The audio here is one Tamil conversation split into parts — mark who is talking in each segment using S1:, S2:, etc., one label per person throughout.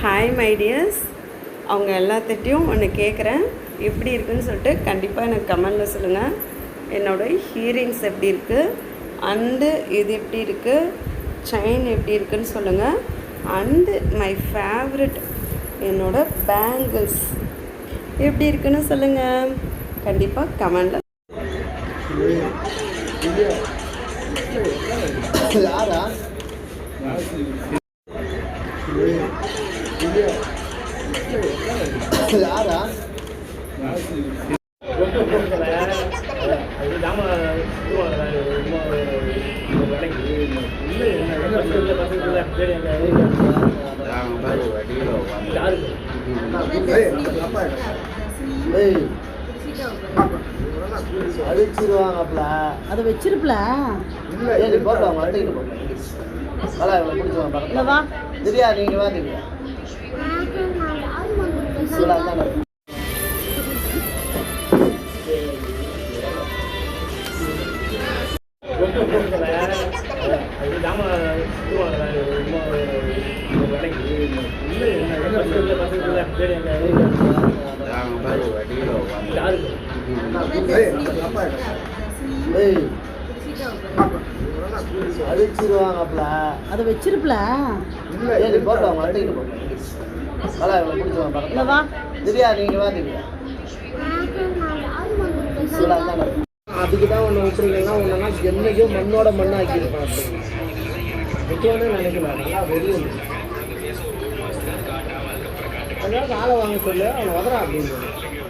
S1: ஹாய் மை டியர்ஸ், அவங்க எல்லாத்திட்டையும் ஒன்று கேட்குறேன். எப்படி இருக்குதுன்னு சொல்லிட்டு கண்டிப்பாக எனக்கு கமெண்டில் சொல்லுங்கள். என்னோடய ஹியரிங்ஸ் எப்படி இருக்குது, அண்டு இது எப்படி இருக்குது, செயின் எப்படி இருக்குதுன்னு சொல்லுங்கள். அண்டு மை ஃபேவரட் என்னோடய பேங்கிள்ஸ் எப்படி இருக்குன்னு சொல்லுங்கள். கண்டிப்பாக கமெண்டில்
S2: யாரா யாரா அடிச்சிருவாங்கப்பல
S3: அதை வச்சிருப்பல
S2: வா திவ்யா நீங்க வா திவ்யா அடிச்சிருவாங்கப்பல
S3: அதை வச்சிருப்பல
S2: வா திவ்யா நீங்க வா திவ்யா அதுக்கு தான் ஒன்று விட்டுருக்கீங்கன்னா ஒன்றுனா என்னைக்கும் மண்ணோட மண்ணாக்கி இருப்பான். முக்கியமான நினைக்கலாம் நல்லா வெளியே அதனால ஆளை வாங்க சொல்லு, அவன் வதறான் அப்படின்னு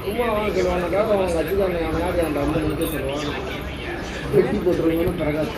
S2: சும்மா வாங்க சொல்லுவாங்க. அவங்க வச்சுக்காங்க அவனாடி அந்த 5 மணிக்கு சொல்லுவாங்க வெட்டி போட்டுருவாங்கன்னு பிரகாஷ்.